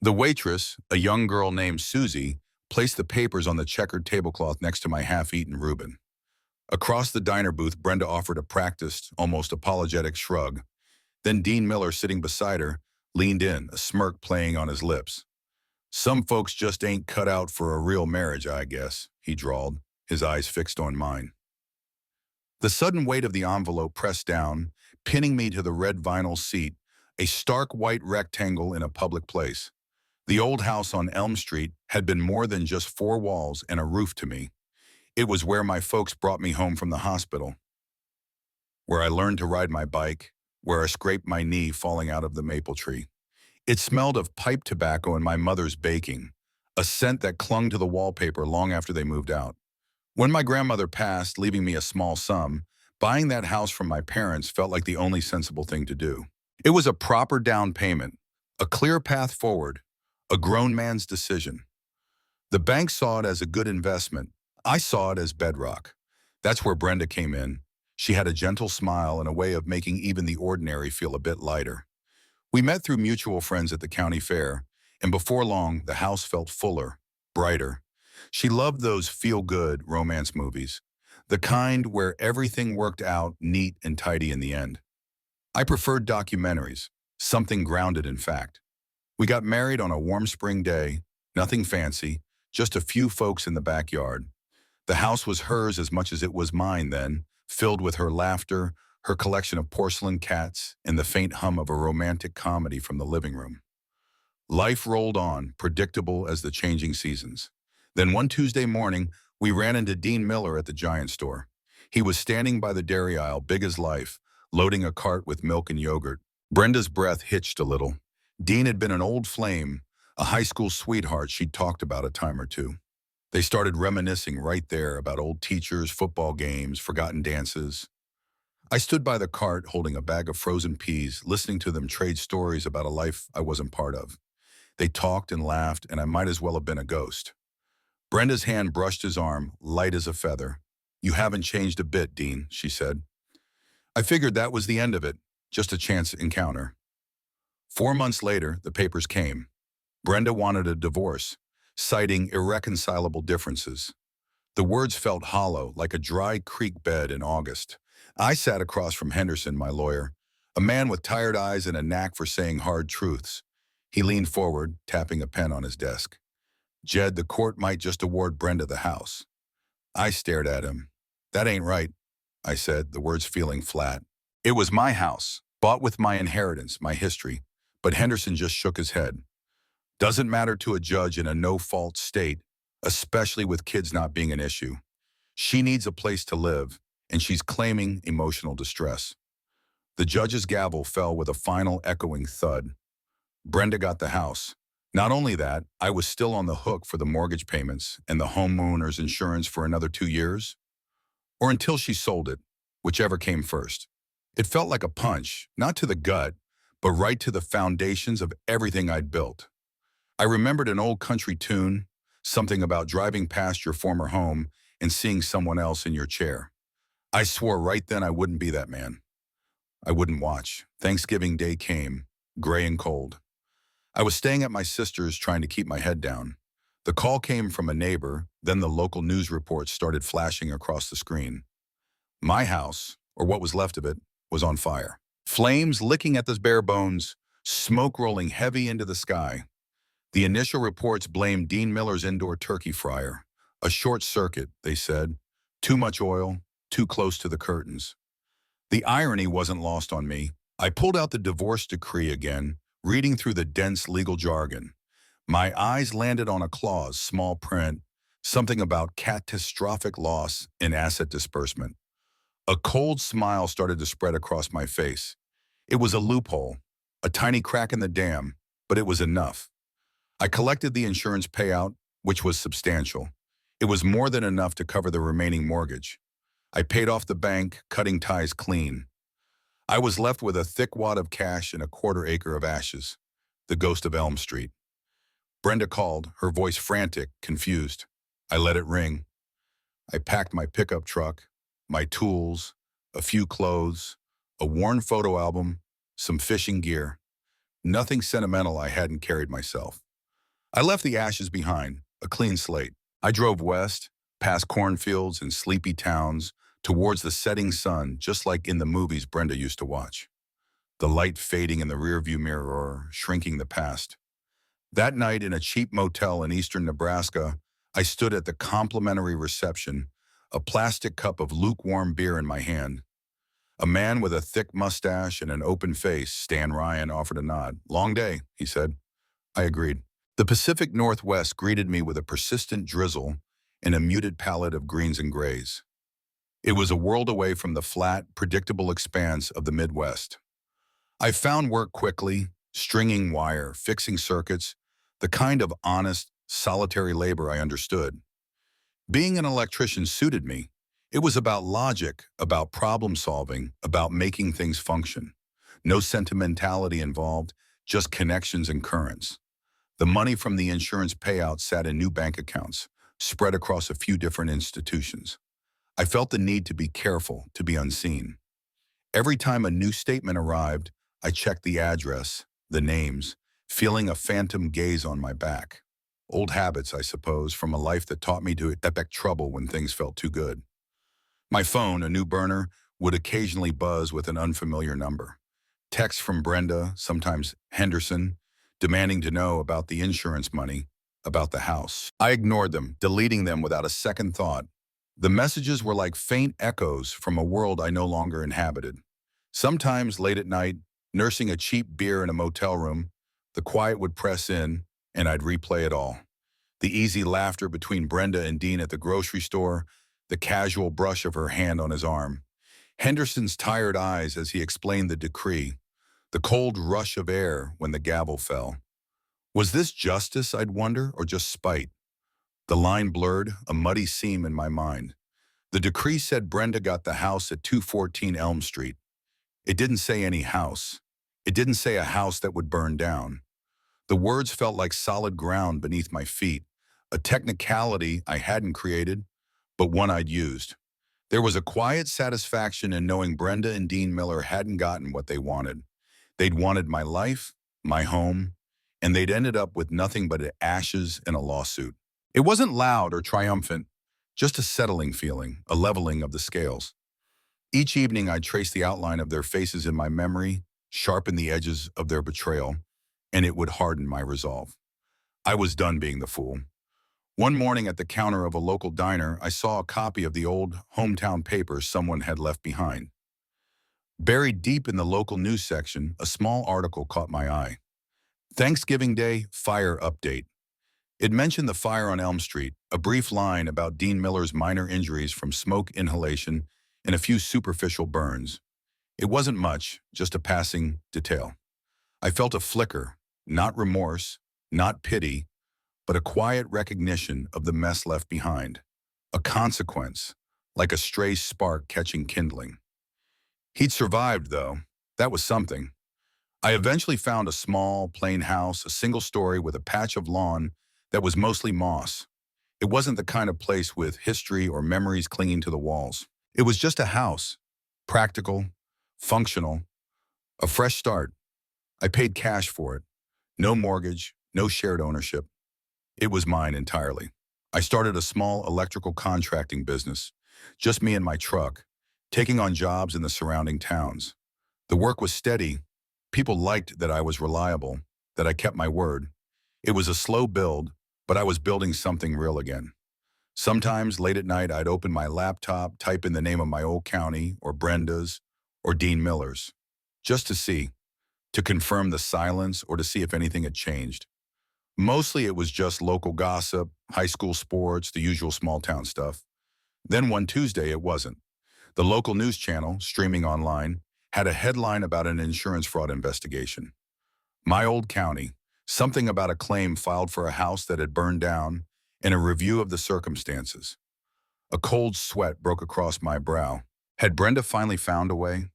The waitress, a young girl named Susie, placed the papers on the checkered tablecloth next to my half-eaten Reuben. Across the diner booth, Brenda offered a practiced, almost apologetic shrug. Then Dean Miller, sitting beside her, leaned in, a smirk playing on his lips. "Some folks just ain't cut out for a real marriage, I guess," he drawled, his eyes fixed on mine. The sudden weight of the envelope pressed down, pinning me to the red vinyl seat, a stark white rectangle in a public place. The old house on Elm Street had been more than just four walls and a roof to me. It was where my folks brought me home from the hospital, where I learned to ride my bike, where I scraped my knee falling out of the maple tree. It smelled of pipe tobacco and my mother's baking, a scent that clung to the wallpaper long after they moved out. When my grandmother passed, leaving me a small sum, buying that house from my parents felt like the only sensible thing to do. It was a proper down payment, a clear path forward, a grown man's decision. The bank saw it as a good investment. I saw it as bedrock. That's where Brenda came in. She had a gentle smile and a way of making even the ordinary feel a bit lighter. We met through mutual friends at the county fair, and before long, the house felt fuller, brighter. She loved those feel-good romance movies, the kind where everything worked out neat and tidy in the end. I preferred documentaries, something grounded in fact. We got married on a warm spring day, nothing fancy, just a few folks in the backyard. The house was hers as much as it was mine then, filled with her laughter, her collection of porcelain cats, and the faint hum of a romantic comedy from the living room. Life rolled on, predictable as the changing seasons. Then one Tuesday morning, we ran into Dean Miller at the Giant store. He was standing by the dairy aisle, big as life, loading a cart with milk and yogurt. Brenda's breath hitched a little. Dean had been an old flame, a high school sweetheart she'd talked about a time or two. They started reminiscing right there about old teachers, football games, forgotten dances. I stood by the cart holding a bag of frozen peas, listening to them trade stories about a life I wasn't part of. They talked and laughed, and I might as well have been a ghost. Brenda's hand brushed his arm, light as a feather. "You haven't changed a bit, Dean," she said. I figured that was the end of it, just a chance encounter. 4 months later, the papers came. Brenda wanted a divorce, citing irreconcilable differences. The words felt hollow, like a dry creek bed in August. I sat across from Henderson, my lawyer, a man with tired eyes and a knack for saying hard truths. He leaned forward, tapping a pen on his desk. "Jed, the court might just award Brenda the house." I stared at him. "That ain't right," I said, the words feeling flat. "It was my house, bought with my inheritance, my history." But Henderson just shook his head. "Doesn't matter to a judge in a no-fault state, especially with kids not being an issue. She needs a place to live, and she's claiming emotional distress." The judge's gavel fell with a final echoing thud. Brenda got the house. Not only that, I was still on the hook for the mortgage payments and the homeowner's insurance for another 2 years. Or until she sold it, whichever came first. It felt like a punch, not to the gut, but right to the foundations of everything I'd built. I remembered an old country tune, something about driving past your former home and seeing someone else in your chair. I swore right then I wouldn't be that man. I wouldn't watch. Thanksgiving Day came, gray and cold. I was staying at my sister's trying to keep my head down. The call came from a neighbor, then the local news reports started flashing across the screen. My house, or what was left of it, was on fire. Flames licking at the bare bones, smoke rolling heavy into the sky. The initial reports blamed Dean Miller's indoor turkey fryer. A short circuit, they said. Too much oil, too close to the curtains. The irony wasn't lost on me. I pulled out the divorce decree again, reading through the dense legal jargon. My eyes landed on a clause, small print, something about catastrophic loss and asset disbursement. A cold smile started to spread across my face. It was a loophole, a tiny crack in the dam, but it was enough. I collected the insurance payout, which was substantial. It was more than enough to cover the remaining mortgage. I paid off the bank, cutting ties clean. I was left with a thick wad of cash and a quarter-acre of ashes, the ghost of Elm Street. Brenda called, her voice frantic, confused. I let it ring. I packed my pickup truck, my tools, a few clothes, a worn photo album, some fishing gear. Nothing sentimental I hadn't carried myself. I left the ashes behind, a clean slate. I drove west, past cornfields and sleepy towns, towards the setting sun, just like in the movies Brenda used to watch. The light fading in the rearview mirror, shrinking the past. That night in a cheap motel in eastern Nebraska, I stood at the complimentary reception, a plastic cup of lukewarm beer in my hand. A man with a thick mustache and an open face, Stan Ryan, offered a nod. "Long day," he said. I agreed. The Pacific Northwest greeted me with a persistent drizzle and a muted palette of greens and grays. It was a world away from the flat, predictable expanse of the Midwest. I found work quickly, stringing wire, fixing circuits, the kind of honest, solitary labor I understood. Being an electrician suited me. It was about logic, about problem solving, about making things function. No sentimentality involved, just connections and currents. The money from the insurance payout sat in new bank accounts, spread across a few different institutions. I felt the need to be careful, to be unseen. Every time a new statement arrived, I checked the address, the names, feeling a phantom gaze on my back. Old habits, I suppose, from a life that taught me to expect trouble when things felt too good. My phone, a new burner, would occasionally buzz with an unfamiliar number. Texts from Brenda, sometimes Henderson, demanding to know about the insurance money, about the house. I ignored them, deleting them without a second thought. The messages were like faint echoes from a world I no longer inhabited. Sometimes, late at night, nursing a cheap beer in a motel room, the quiet would press in, and I'd replay it all. The easy laughter between Brenda and Dean at the grocery store, the casual brush of her hand on his arm, Henderson's tired eyes as he explained the decree, the cold rush of air when the gavel fell. Was this justice, I'd wonder, or just spite? The line blurred, a muddy seam in my mind. The decree said Brenda got the house at 214 Elm Street. It didn't say any house. It didn't say a house that would burn down. The words felt like solid ground beneath my feet, a technicality I hadn't created, but one I'd used. There was a quiet satisfaction in knowing Brenda and Dean Miller hadn't gotten what they wanted. They'd wanted my life, my home, and they'd ended up with nothing but ashes and a lawsuit. It wasn't loud or triumphant, just a settling feeling, a leveling of the scales. Each evening I'd trace the outline of their faces in my memory, sharpen the edges of their betrayal, and it would harden my resolve. I was done being the fool. One morning at the counter of a local diner, I saw a copy of the old hometown paper someone had left behind. Buried deep in the local news section, a small article caught my eye. Thanksgiving Day Fire Update. It mentioned the fire on Elm Street, a brief line about Dean Miller's minor injuries from smoke inhalation and a few superficial burns. It wasn't much, just a passing detail. I felt a flicker, not remorse, not pity, but a quiet recognition of the mess left behind. A consequence, like a stray spark catching kindling. He'd survived, though. That was something. I eventually found a small, plain house, a single story with a patch of lawn that was mostly moss. It wasn't the kind of place with history or memories clinging to the walls. It was just a house, practical, functional, a fresh start. I paid cash for it. No mortgage, no shared ownership. It was mine entirely. I started a small electrical contracting business, just me and my truck, taking on jobs in the surrounding towns. The work was steady. People liked that I was reliable, that I kept my word. It was a slow build, but I was building something real again. Sometimes late at night, I'd open my laptop, type in the name of my old county, or Brenda's, or Dean Miller's, just to see, to confirm the silence or to see if anything had changed. Mostly it was just local gossip, high school sports, the usual small town stuff. Then one Tuesday it wasn't. The local news channel, streaming online, had a headline about an insurance fraud investigation. My old county, something about a claim filed for a house that had burned down, and a review of the circumstances. A cold sweat broke across my brow. Had Brenda finally found a way?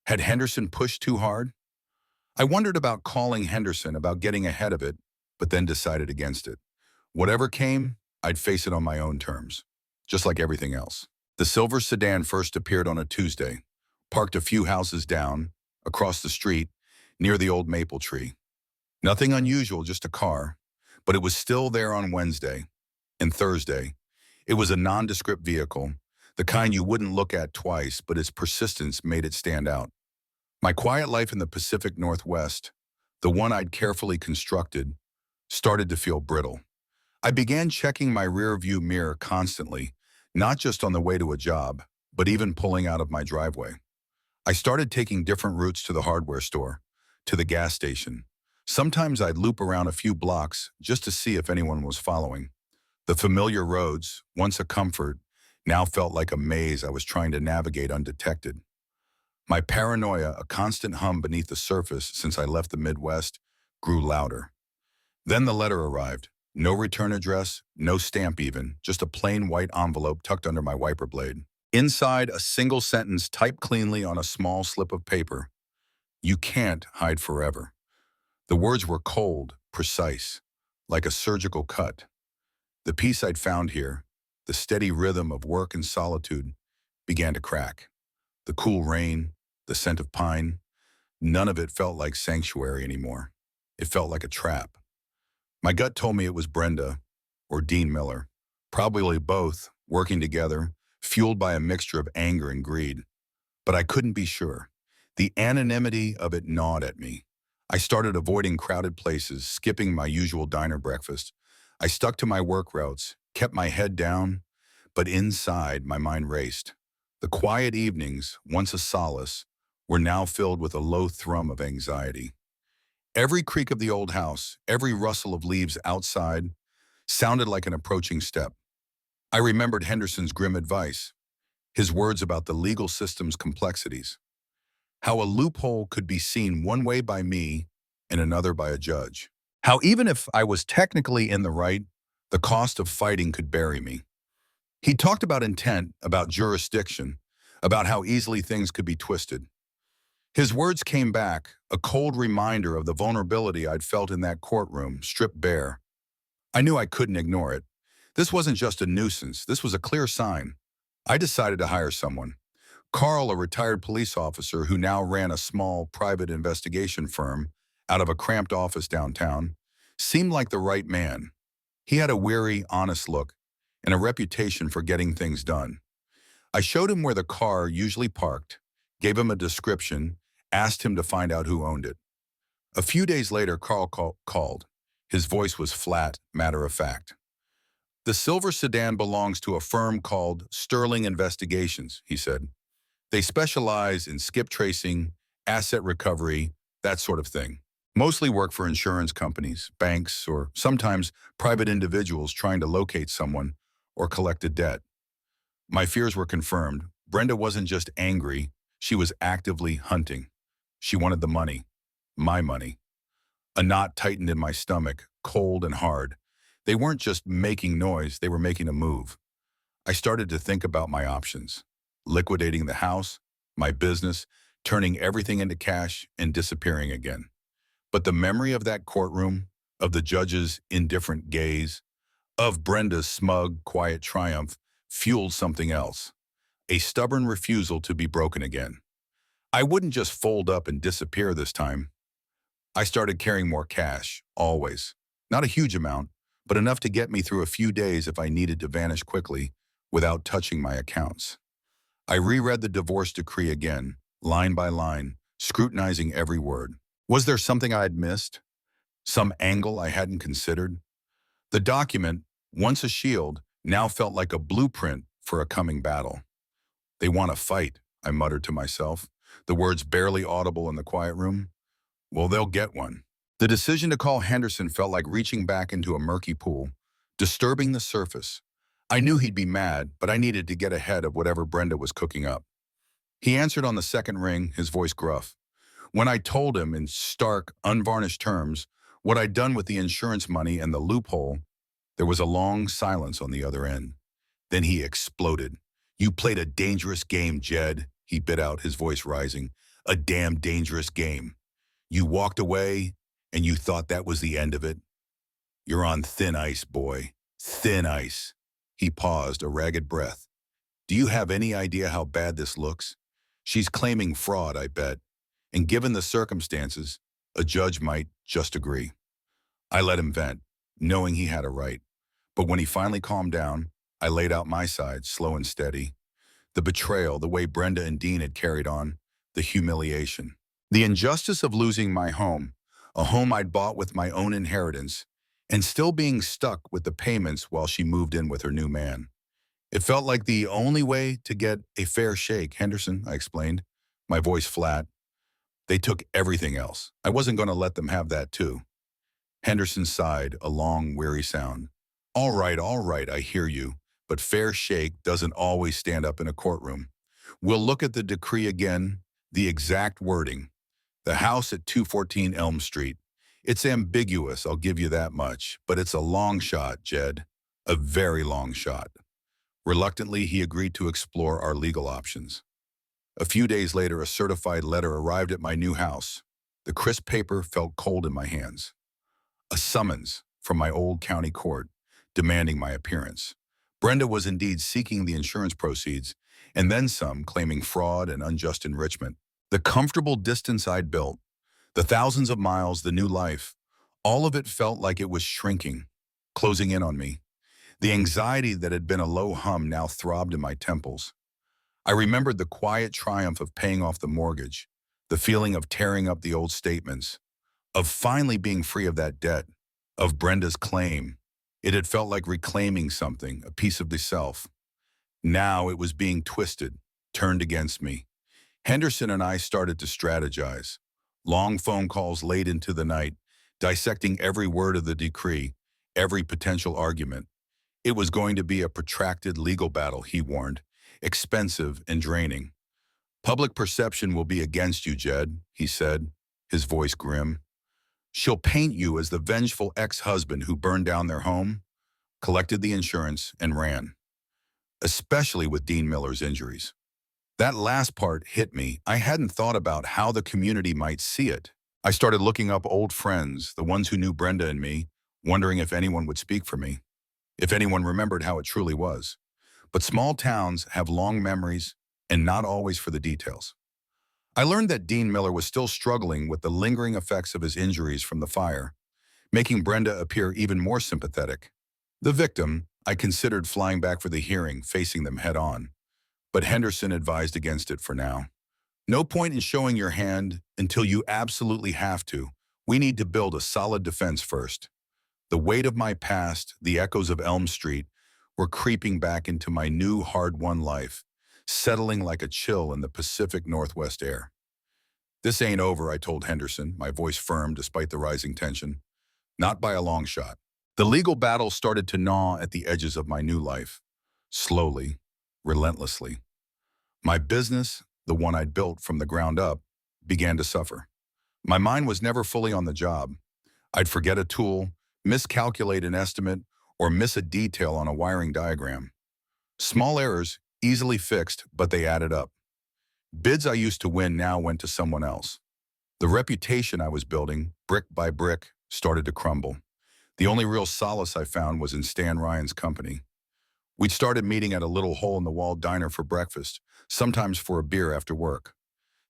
Had Henderson pushed too hard? I wondered about calling Henderson, about getting ahead of it, but then decided against it. Whatever came, I'd face it on my own terms, just like everything else. The silver sedan first appeared on a Tuesday, parked a few houses down, across the street, near the old maple tree. Nothing unusual, just a car. but it was still there on Wednesday and Thursday. It was a nondescript vehicle, the kind you wouldn't look at twice, but its persistence made it stand out. My quiet life in the Pacific Northwest, the one I'd carefully constructed, started to feel brittle. I began checking my rear-view mirror constantly, not just on the way to a job, but even pulling out of my driveway. I started taking different routes to the hardware store, to the gas station. Sometimes I'd loop around a few blocks just to see if anyone was following. The familiar roads, once a comfort, now felt like a maze I was trying to navigate undetected. My paranoia, a constant hum beneath the surface since I left the Midwest, grew louder. Then the letter arrived. No return address, no stamp even, just a plain white envelope tucked under my wiper blade. Inside, a single sentence typed cleanly on a small slip of paper. You can't hide forever. The words were cold, precise, like a surgical cut. The peace I'd found here, the steady rhythm of work and solitude, began to crack. The cool rain, the scent of pine, none of it felt like sanctuary anymore. It felt like a trap. My gut told me it was Brenda or Dean Miller, probably both, working together, fueled by a mixture of anger and greed. But I couldn't be sure. The anonymity of it gnawed at me. I started avoiding crowded places, skipping my usual diner breakfast. I stuck to my work routes, kept my head down, but inside my mind raced. The quiet evenings, once a solace, were now filled with a low thrum of anxiety. Every creak of the old house, every rustle of leaves outside, sounded like an approaching step. I remembered Henderson's grim advice, his words about the legal system's complexities, how a loophole could be seen one way by me and another by a judge. How even if I was technically in the right, the cost of fighting could bury me. He talked about intent, about jurisdiction, about how easily things could be twisted. His words came back, a cold reminder of the vulnerability I'd felt in that courtroom, stripped bare. I knew I couldn't ignore it. This wasn't just a nuisance, this was a clear sign. I decided to hire someone. Carl, a retired police officer who now ran a small private investigation firm out of a cramped office downtown, seemed like the right man. He had a weary, honest look and a reputation for getting things done. I showed him where the car usually parked, gave him a description, asked him to find out who owned it. A few days later, Carl called. His voice was flat, matter-of-fact. The silver sedan belongs to a firm called Sterling Investigations, he said. They specialize in skip tracing, asset recovery, that sort of thing. Mostly work for insurance companies, banks, or sometimes private individuals trying to locate someone or collect a debt. My fears were confirmed. Brenda wasn't just angry, she was actively hunting. She wanted the money, my money. A knot tightened in my stomach, cold and hard. They weren't just making noise, they were making a move. I started to think about my options. Liquidating the house, my business, turning everything into cash and disappearing again. But the memory of that courtroom, of the judge's indifferent gaze, of Brenda's smug, quiet triumph, fueled something else. A stubborn refusal to be broken again. I wouldn't just fold up and disappear this time. I started carrying more cash, always. Not a huge amount, but enough to get me through a few days if I needed to vanish quickly without touching my accounts. I reread the divorce decree again, line by line, scrutinizing every word. Was there something I had missed? Some angle I hadn't considered? The document, once a shield, now felt like a blueprint for a coming battle. They want to fight, I muttered to myself, the words barely audible in the quiet room. Well, they'll get one. The decision to call Henderson felt like reaching back into a murky pool, disturbing the surface. I knew he'd be mad, but I needed to get ahead of whatever Brenda was cooking up. He answered on the second ring, his voice gruff. When I told him in stark, unvarnished terms what I'd done with the insurance money and the loophole, there was a long silence on the other end. Then he exploded. You played a dangerous game, Jed, he bit out, his voice rising. A damn dangerous game. You walked away, and you thought that was the end of it. You're on thin ice, boy. Thin ice. He paused, a ragged breath. Do you have any idea how bad this looks? She's claiming fraud, I bet. And given the circumstances, a judge might just agree. I let him vent. knowing he had a right. But when he finally calmed down, I laid out my side, slow and steady. The betrayal, the way Brenda and Dean had carried on, the humiliation. The injustice of losing my home, a home I'd bought with my own inheritance, and still being stuck with the payments while she moved in with her new man. It felt like the only way to get a fair shake. Henderson, I explained, my voice flat. They took everything else. I wasn't going to let them have that too. Henderson sighed, a long, weary sound. All right, I hear you, but fair shake doesn't always stand up in a courtroom. We'll look at the decree again, the exact wording. The house at 214 Elm Street. It's ambiguous, I'll give you that much, but it's a long shot, Jed. A very long shot. Reluctantly, he agreed to explore our legal options. A few days later, a certified letter arrived at my new house. The crisp paper felt cold in my hands. A summons from my old county court, demanding my appearance. Brenda was indeed seeking the insurance proceeds, and then some, claiming fraud and unjust enrichment. The comfortable distance I'd built, the thousands of miles, the new life, all of it felt like it was shrinking, closing in on me. The anxiety that had been a low hum now throbbed in my temples. I remembered the quiet triumph of paying off the mortgage, the feeling of tearing up the old statements, of finally being free of that debt, of Brenda's claim. It had felt like reclaiming something, a piece of the self. Now it was being twisted, turned against me. Henderson and I started to strategize. Long phone calls late into the night, dissecting every word of the decree, every potential argument. It was going to be a protracted legal battle, he warned, expensive and draining. Public perception will be against you, Jed, he said, his voice grim. She'll paint you as the vengeful ex-husband who burned down their home, collected the insurance, and ran, especially with Dean Miller's injuries. That last part hit me. I hadn't thought about how the community might see it. I started looking up old friends, the ones who knew Brenda and me, wondering if anyone would speak for me, if anyone remembered how it truly was. But small towns have long memories and not always for the details. I learned that Dean Miller was still struggling with the lingering effects of his injuries from the fire, making Brenda appear even more sympathetic. The victim, I considered flying back for the hearing, facing them head on. But Henderson advised against it for now. No point in showing your hand until you absolutely have to. We need to build a solid defense first. The weight of my past, the echoes of Elm Street, were creeping back into my new hard-won life, settling like a chill in the Pacific Northwest air. This ain't over, I told Henderson, my voice firm despite the rising tension. Not by a long shot. The legal battle started to gnaw at the edges of my new life. Slowly, relentlessly. My business, the one I'd built from the ground up, began to suffer. My mind was never fully on the job. I'd forget a tool, miscalculate an estimate, or miss a detail on a wiring diagram. Small errors, easily fixed, but they added up. Bids I used to win now went to someone else. The reputation I was building, brick by brick, started to crumble. The only real solace I found was in Stan Ryan's company. We'd started meeting at a little hole-in-the-wall diner for breakfast, sometimes for a beer after work.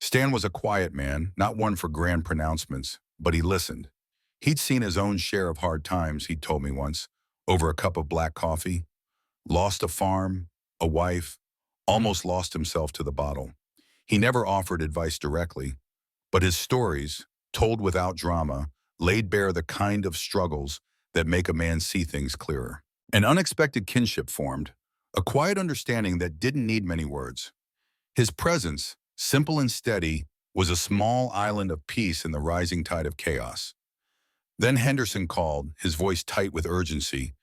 Stan was a quiet man, not one for grand pronouncements, but he listened. He'd seen his own share of hard times, he'd told me once, over a cup of black coffee. Lost a farm, a wife, almost lost himself to the bottle. He never offered advice directly, but his stories, told without drama, laid bare the kind of struggles that make a man see things clearer. An unexpected kinship formed, a quiet understanding that didn't need many words. His presence, simple and steady, was a small island of peace in the rising tide of chaos. Then Henderson called, his voice tight with urgency.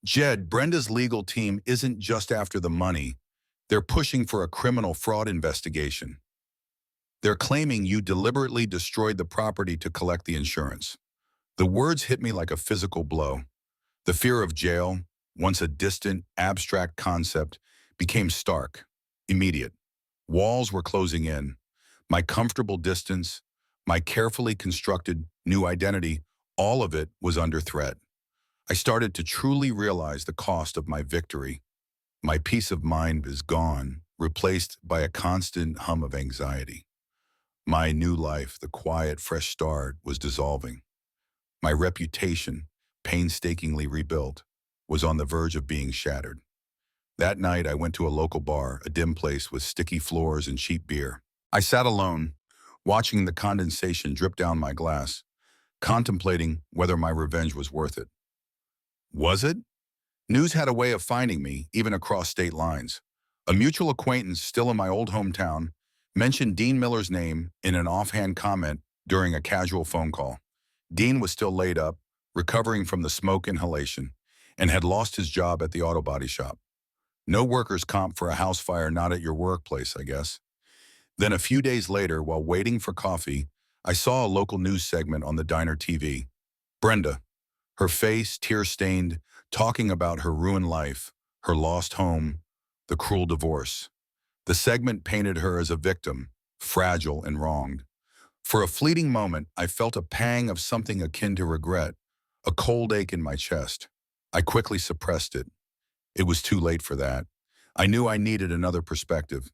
Jed, Brenda's legal team isn't just after the money. They're pushing for a criminal fraud investigation. They're claiming you deliberately destroyed the property to collect the insurance. The words hit me like a physical blow. The fear of jail, once a distant, abstract concept, became stark, immediate. Walls were closing in. My comfortable distance, my carefully constructed new identity, all of it was under threat. I started to truly realize the cost of my victory. My peace of mind is gone, replaced by a constant hum of anxiety. My new life, the quiet, fresh start, was dissolving. My reputation, painstakingly rebuilt, was on the verge of being shattered. That night, I went to a local bar, a dim place with sticky floors and cheap beer. I sat alone, watching the condensation drip down my glass, contemplating whether my revenge was worth it. Was it? News had a way of finding me, even across state lines. A mutual acquaintance still in my old hometown mentioned Dean Miller's name in an offhand comment during a casual phone call. Dean was still laid up, recovering from the smoke inhalation, and had lost his job at the auto body shop. No workers' comp for a house fire not at your workplace, I guess. Then a few days later, while waiting for coffee, I saw a local news segment on the diner TV. Brenda, her face tear-stained, talking about her ruined life, her lost home, the cruel divorce. The segment painted her as a victim, fragile and wronged. For a fleeting moment, I felt a pang of something akin to regret, a cold ache in my chest. I quickly suppressed it. It was too late for that. I knew I needed another perspective.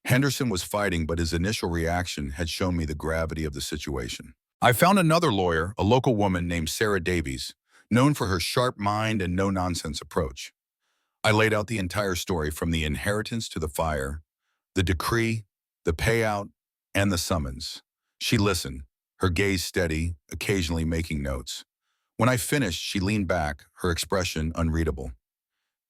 Henderson was fighting, but his initial reaction had shown me the gravity of the situation. I found another lawyer, a local woman named Sarah Davies, known for her sharp mind and no-nonsense approach. I laid out the entire story from the inheritance to the fire, the decree, the payout, and the summons. She listened, her gaze steady, occasionally making notes. When I finished, she leaned back, her expression unreadable.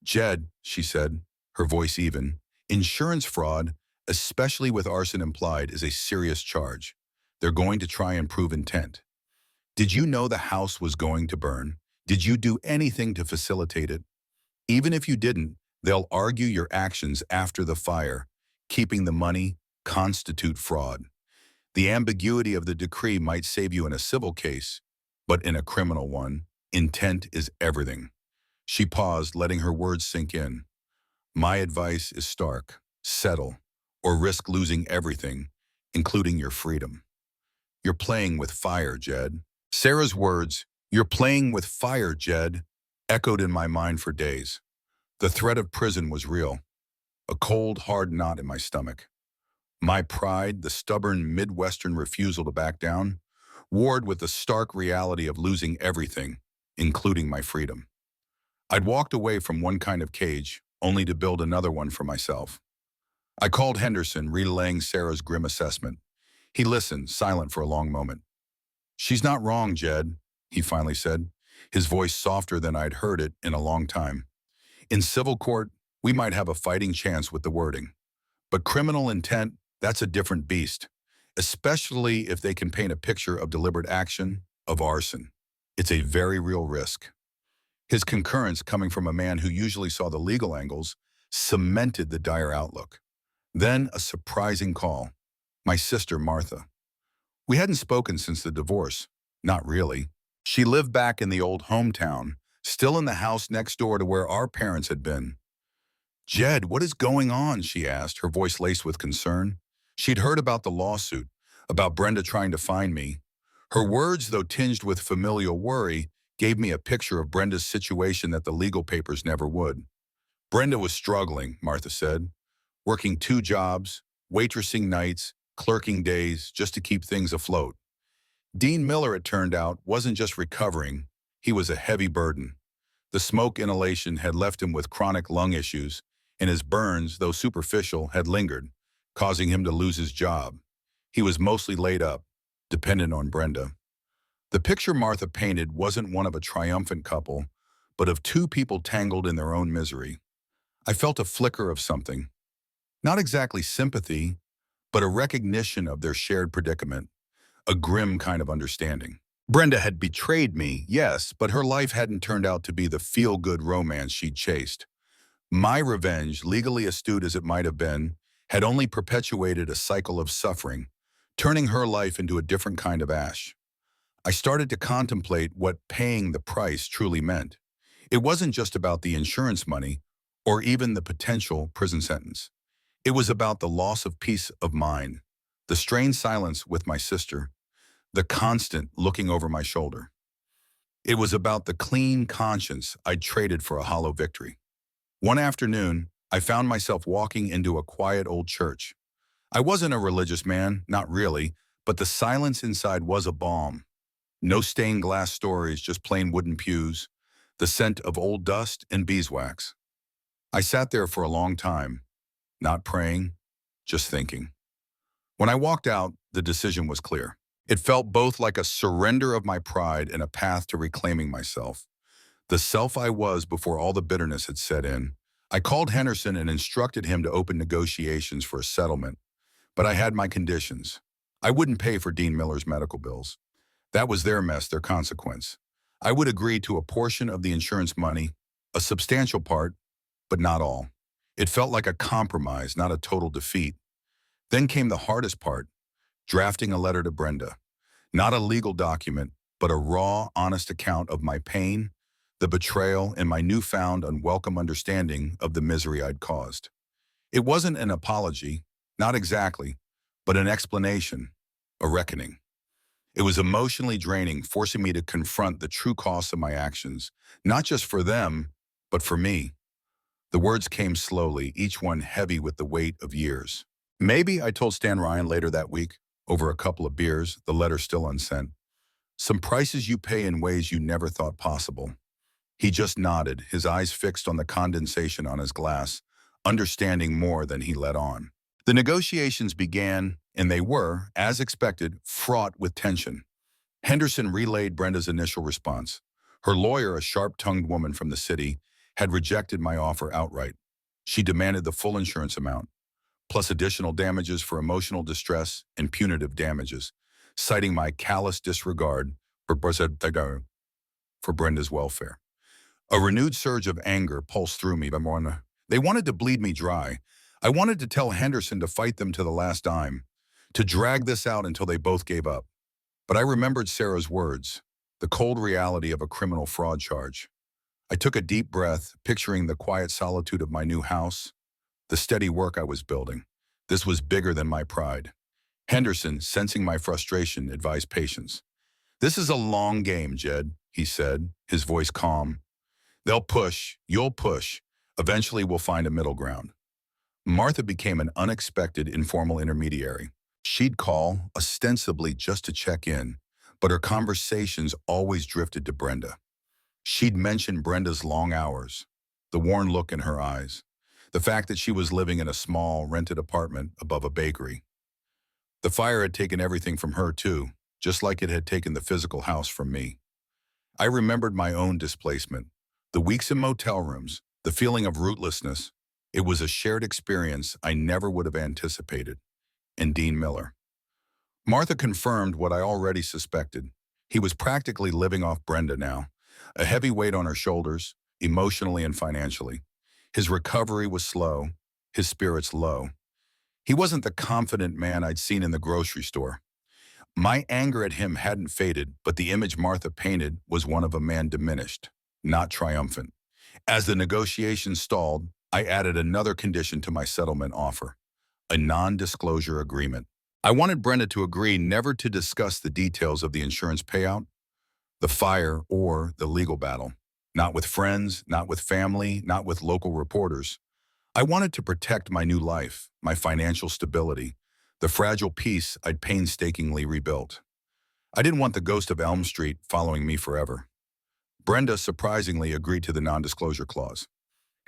"Jed," she said, her voice even, "insurance fraud, especially with arson implied, is a serious charge. They're going to try and prove intent. Did you know the house was going to burn? Did you do anything to facilitate it? Even if you didn't, they'll argue your actions after the fire, keeping the money, constitute fraud. The ambiguity of the decree might save you in a civil case, but in a criminal one, intent is everything." She paused, letting her words sink in. "My advice is stark. Settle, or risk losing everything, including your freedom." "You're playing with fire, Jed." Sarah's words, "You're playing with fire, Jed," echoed in my mind for days. The threat of prison was real, a cold, hard knot in my stomach. My pride, the stubborn Midwestern refusal to back down, warred with the stark reality of losing everything, including my freedom. I'd walked away from one kind of cage, only to build another one for myself. I called Henderson, relaying Sarah's grim assessment. He listened, silent for a long moment. "She's not wrong, Jed," he finally said, his voice softer than I'd heard it in a long time. "In civil court, we might have a fighting chance with the wording. But criminal intent, that's a different beast, especially if they can paint a picture of deliberate action, of arson. It's a very real risk." His concurrence, coming from a man who usually saw the legal angles, cemented the dire outlook. Then a surprising call. My sister, Martha. We hadn't spoken since the divorce. Not really. She lived back in the old hometown, still in the house next door to where our parents had been. "Jed, what is going on?" she asked, her voice laced with concern. She'd heard about the lawsuit, about Brenda trying to find me. Her words, though tinged with familial worry, gave me a picture of Brenda's situation that the legal papers never would. "Brenda was struggling," Martha said, "working 2 jobs, waitressing nights, clerking days, just to keep things afloat. Dean Miller, it turned out, wasn't just recovering, he was a heavy burden. The smoke inhalation had left him with chronic lung issues, and his burns, though superficial, had lingered, causing him to lose his job. He was mostly laid up, dependent on Brenda." The picture Martha painted wasn't one of a triumphant couple, but of 2 people tangled in their own misery. I felt a flicker of something. Not exactly sympathy, but a recognition of their shared predicament, a grim kind of understanding. Brenda had betrayed me, yes, but her life hadn't turned out to be the feel-good romance she'd chased. My revenge, legally astute as it might have been, had only perpetuated a cycle of suffering, turning her life into a different kind of ash. I started to contemplate what paying the price truly meant. It wasn't just about the insurance money or even the potential prison sentence. It was about the loss of peace of mind, the strained silence with my sister, the constant looking over my shoulder. It was about the clean conscience I'd traded for a hollow victory. One afternoon, I found myself walking into a quiet old church. I wasn't a religious man, not really, but the silence inside was a balm. No stained glass stories, just plain wooden pews, the scent of old dust and beeswax. I sat there for a long time, not praying, just thinking. When I walked out, the decision was clear. It felt both like a surrender of my pride and a path to reclaiming myself, the self I was before all the bitterness had set in. I called Henderson and instructed him to open negotiations for a settlement, but I had my conditions. I wouldn't pay for Dean Miller's medical bills. That was their mess, their consequence. I would agree to a portion of the insurance money, a substantial part, but not all. It felt like a compromise, not a total defeat. Then came the hardest part, drafting a letter to Brenda. Not a legal document, but a raw, honest account of my pain, the betrayal, and my newfound unwelcome understanding of the misery I'd caused. It wasn't an apology, not exactly, but an explanation, a reckoning. It was emotionally draining, forcing me to confront the true costs of my actions, not just for them, but for me. The words came slowly, each one heavy with the weight of years. Maybe, I told Stan Ryan later that week, over a couple of beers, the letter still unsent. Some prices you pay in ways you never thought possible. He just nodded, his eyes fixed on the condensation on his glass, understanding more than he let on. The negotiations began, and they were, as expected, fraught with tension. Henderson relayed Brenda's initial response. Her lawyer, a sharp-tongued woman from the city, had rejected my offer outright. She demanded the full insurance amount, plus additional damages for emotional distress and punitive damages, citing my callous disregard for Brenda's welfare. A renewed surge of anger pulsed through me. They wanted to bleed me dry. I wanted to tell Henderson to fight them to the last dime, to drag this out until they both gave up. But I remembered Sarah's words, the cold reality of a criminal fraud charge. I took a deep breath, picturing the quiet solitude of my new house, the steady work I was building. This was bigger than my pride. Henderson, sensing my frustration, advised patience. This is a long game, Jed, he said, his voice calm. They'll push, you'll push. Eventually we'll find a middle ground. Martha became an unexpected informal intermediary. She'd call, ostensibly just to check in, but her conversations always drifted to Brenda. She'd mention Brenda's long hours, the worn look in her eyes, the fact that she was living in a small, rented apartment above a bakery. The fire had taken everything from her, too, just like it had taken the physical house from me. I remembered my own displacement, the weeks in motel rooms, the feeling of rootlessness. It was a shared experience I never would have anticipated. And Dean Miller. Martha confirmed what I already suspected. He was practically living off Brenda now, a heavy weight on her shoulders, emotionally and financially. His recovery was slow, his spirits low. He wasn't the confident man I'd seen in the grocery store. My anger at him hadn't faded, but the image Martha painted was one of a man diminished, not triumphant. As the negotiations stalled, I added another condition to my settlement offer, a non-disclosure agreement. I wanted Brenda to agree never to discuss the details of the insurance payout, the fire, or the legal battle. Not with friends, not with family, not with local reporters. I wanted to protect my new life, my financial stability, the fragile peace I'd painstakingly rebuilt. I didn't want the ghost of Elm Street following me forever. Brenda surprisingly agreed to the non-disclosure clause.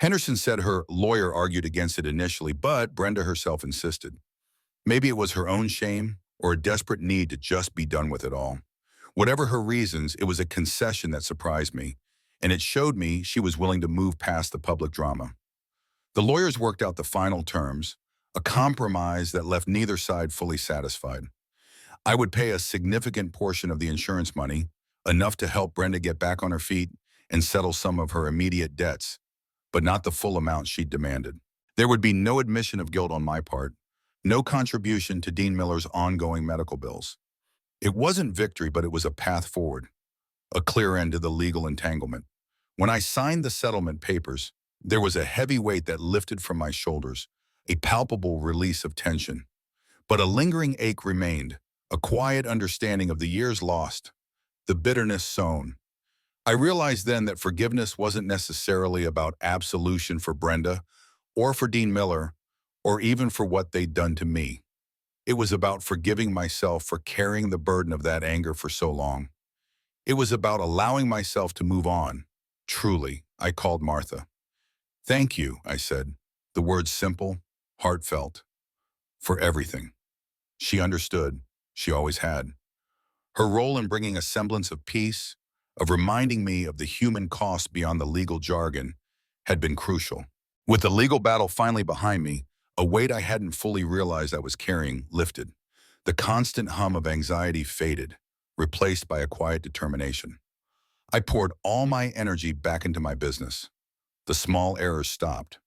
Henderson said her lawyer argued against it initially, but Brenda herself insisted. Maybe it was her own shame or a desperate need to just be done with it all. Whatever her reasons, it was a concession that surprised me, and it showed me she was willing to move past the public drama. The lawyers worked out the final terms, a compromise that left neither side fully satisfied. I would pay a significant portion of the insurance money, enough to help Brenda get back on her feet and settle some of her immediate debts, but not the full amount she'd demanded. There would be no admission of guilt on my part, no contribution to Dean Miller's ongoing medical bills. It wasn't victory, but it was a path forward, a clear end to the legal entanglement. When I signed the settlement papers, there was a heavy weight that lifted from my shoulders, a palpable release of tension. But a lingering ache remained, a quiet understanding of the years lost, the bitterness sown. I realized then that forgiveness wasn't necessarily about absolution for Brenda, or for Dean Miller, or even for what they'd done to me. It was about forgiving myself for carrying the burden of that anger for so long. It was about allowing myself to move on. Truly, I called Martha. Thank you, I said. The words simple, heartfelt, for everything. She understood. She always had. Her role in bringing a semblance of peace, of reminding me of the human cost beyond the legal jargon, had been crucial. With the legal battle finally behind me, a weight I hadn't fully realized I was carrying lifted. The constant hum of anxiety faded, replaced by a quiet determination. I poured all my energy back into my business. The small errors stopped.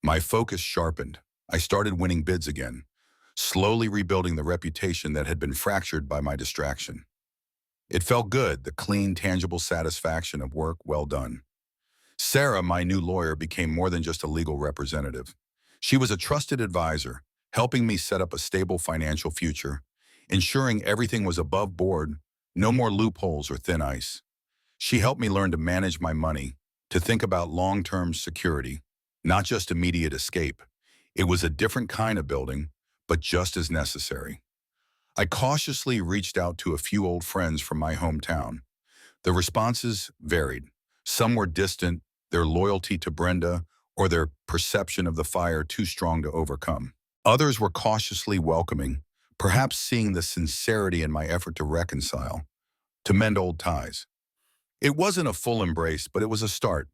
My focus sharpened. I started winning bids again, slowly rebuilding the reputation that had been fractured by my distraction. It felt good, the clean, tangible satisfaction of work well done. Sarah, my new lawyer, became more than just a legal representative. She was a trusted advisor, helping me set up a stable financial future, ensuring everything was above board, no more loopholes or thin ice. She helped me learn to manage my money, to think about long-term security, not just immediate escape. It was a different kind of building, but just as necessary. I cautiously reached out to a few old friends from my hometown. The responses varied. Some were distant, their loyalty to Brenda or their perception of the fire too strong to overcome. Others were cautiously welcoming, perhaps seeing the sincerity in my effort to reconcile, to mend old ties. It wasn't a full embrace, but it was a start.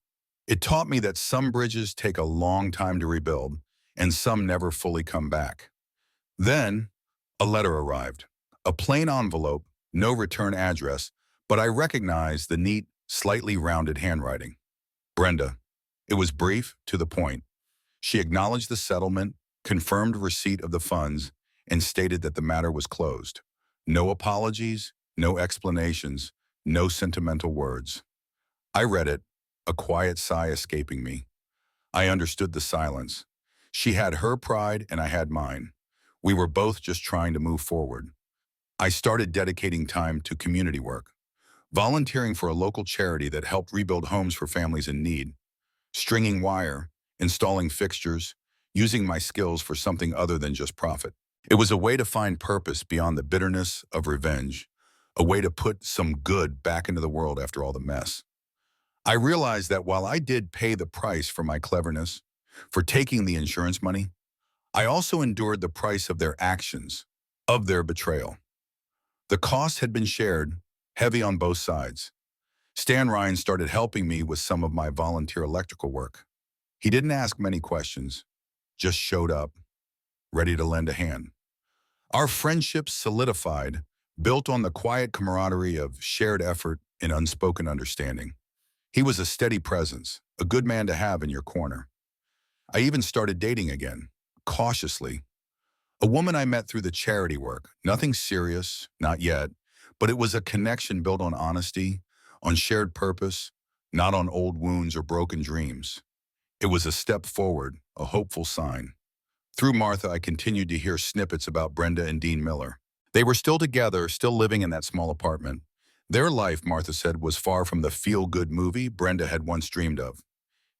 It taught me that some bridges take a long time to rebuild, and some never fully come back. Then, a letter arrived. A plain envelope, no return address, but I recognized the neat, slightly rounded handwriting. Brenda. It was brief, to the point. She acknowledged the settlement, confirmed receipt of the funds, and stated that the matter was closed. No apologies, no explanations, no sentimental words. I read it, a quiet sigh escaping me. I understood the silence. She had her pride and I had mine. We were both just trying to move forward. I started dedicating time to community work, volunteering for a local charity that helped rebuild homes for families in need, stringing wire, installing fixtures, using my skills for something other than just profit. It was a way to find purpose beyond the bitterness of revenge, a way to put some good back into the world after all the mess. I realized that while I did pay the price for my cleverness, for taking the insurance money, I also endured the price of their actions, of their betrayal. The cost had been shared, heavy on both sides. Stan Ryan started helping me with some of my volunteer electrical work. He didn't ask many questions, just showed up, ready to lend a hand. Our friendship solidified, built on the quiet camaraderie of shared effort and unspoken understanding. He was a steady presence, a good man to have in your corner. I even started dating again, cautiously. A woman I met through the charity work, nothing serious, not yet, but it was a connection built on honesty, on shared purpose, not on old wounds or broken dreams. It was a step forward, a hopeful sign. Through Martha, I continued to hear snippets about Brenda and Dean Miller. They were still together, still living in that small apartment. Their life, Martha said, was far from the feel-good movie Brenda had once dreamed of.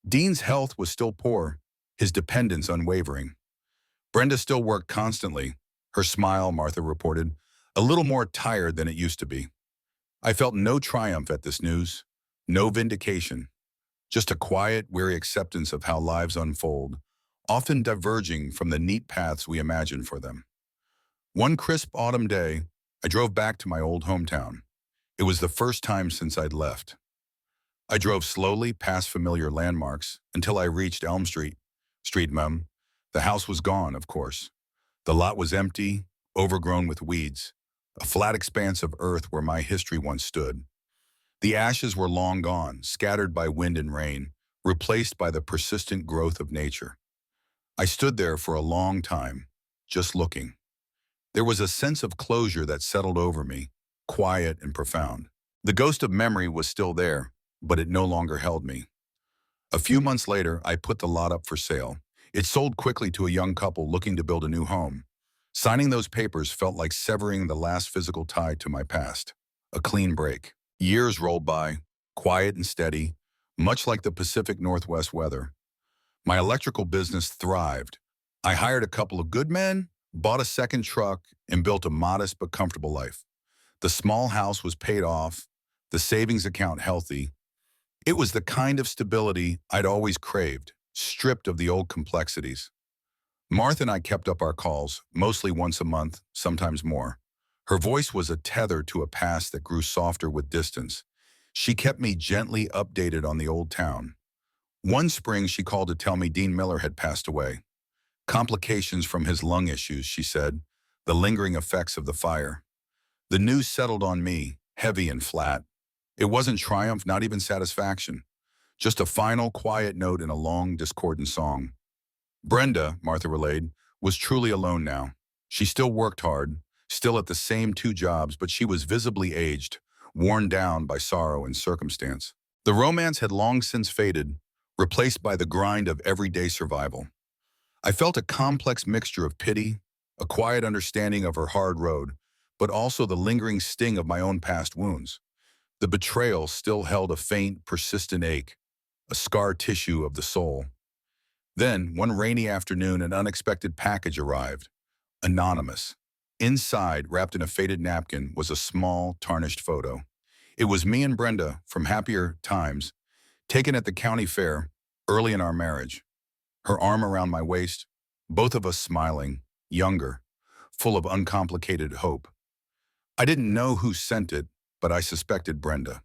Dean's health was still poor, his dependence unwavering. Brenda still worked constantly. Her smile, Martha reported, a little more tired than it used to be. I felt no triumph at this news, no vindication, just a quiet, weary acceptance of how lives unfold, often diverging from the neat paths we imagine for them. One crisp autumn day, I drove back to my old hometown. It was the first time since I'd left. I drove slowly past familiar landmarks until I reached Elm Street. Mum. The house was gone, of course. The lot was empty, overgrown with weeds, a flat expanse of earth where my history once stood. The ashes were long gone, scattered by wind and rain, replaced by the persistent growth of nature. I stood there for a long time, just looking. There was a sense of closure that settled over me, quiet and profound. The ghost of memory was still there, but it no longer held me. A few months later, I put the lot up for sale. It sold quickly to a young couple looking to build a new home. Signing those papers felt like severing the last physical tie to my past. A clean break. Years rolled by, quiet and steady, much like the Pacific Northwest weather. My electrical business thrived. I hired a couple of good men, bought a second truck, and built a modest but comfortable life. The small house was paid off, the savings account healthy. It was the kind of stability I'd always craved, stripped of the old complexities. Martha and I kept up our calls, mostly once a month, sometimes more. Her voice was a tether to a past that grew softer with distance. She kept me gently updated on the old town. One spring, she called to tell me Dean Miller had passed away. Complications from his lung issues, she said, the lingering effects of the fire. The news settled on me, heavy and flat. It wasn't triumph, not even satisfaction. Just a final, quiet note in a long, discordant song. Brenda, Martha relayed, was truly alone now. She still worked hard, still at the same two jobs, but she was visibly aged, worn down by sorrow and circumstance. The romance had long since faded, replaced by the grind of everyday survival. I felt a complex mixture of pity, a quiet understanding of her hard road, but also the lingering sting of my own past wounds. The betrayal still held a faint, persistent ache, a scar tissue of the soul. Then, one rainy afternoon, an unexpected package arrived, anonymous. Inside, wrapped in a faded napkin, was a small, tarnished photo. It was me and Brenda, from happier times, taken at the county fair, early in our marriage. Her arm around my waist, both of us smiling, younger, full of uncomplicated hope. I didn't know who sent it, but I suspected Brenda.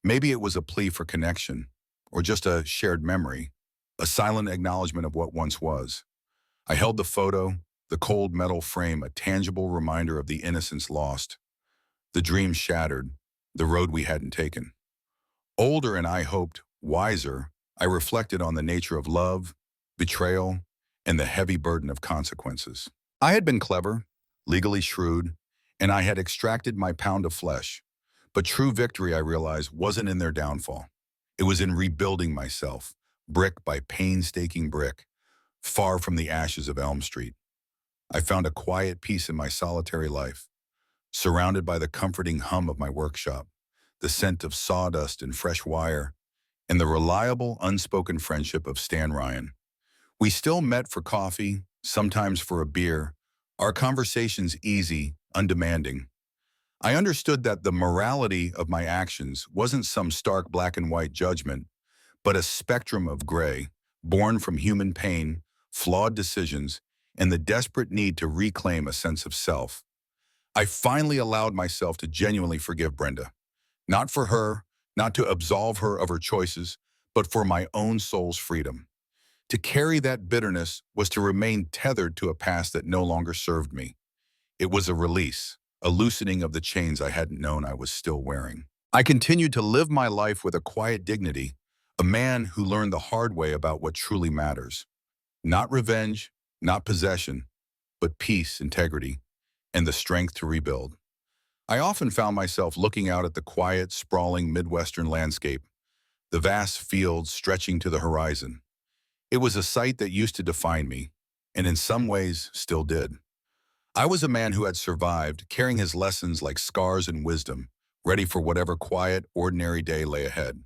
Maybe it was a plea for connection, or just a shared memory, a silent acknowledgement of what once was. I held the photo, the cold metal frame, a tangible reminder of the innocence lost, the dreams shattered, the road we hadn't taken. Older and I hoped, wiser, I reflected on the nature of love, betrayal, and the heavy burden of consequences. I had been clever, legally shrewd, and I had extracted my pound of flesh. But true victory, I realized, wasn't in their downfall. It was in rebuilding myself, brick by painstaking brick, far from the ashes of Elm Street. I found a quiet peace in my solitary life, surrounded by the comforting hum of my workshop, the scent of sawdust and fresh wire, and the reliable, unspoken friendship of Stan Ryan. We still met for coffee, sometimes for a beer, our conversations easy, undemanding. I understood that the morality of my actions wasn't some stark black and white judgment, but a spectrum of gray, born from human pain, flawed decisions, and the desperate need to reclaim a sense of self. I finally allowed myself to genuinely forgive Brenda. Not for her, not to absolve her of her choices, but for my own soul's freedom. To carry that bitterness was to remain tethered to a past that no longer served me. It was a release, a loosening of the chains I hadn't known I was still wearing. I continued to live my life with a quiet dignity, a man who learned the hard way about what truly matters. Not revenge, not possession, but peace, integrity, and the strength to rebuild. I often found myself looking out at the quiet, sprawling Midwestern landscape, the vast fields stretching to the horizon. It was a sight that used to define me, and in some ways still did. I was a man who had survived, carrying his lessons like scars and wisdom, ready for whatever quiet, ordinary day lay ahead.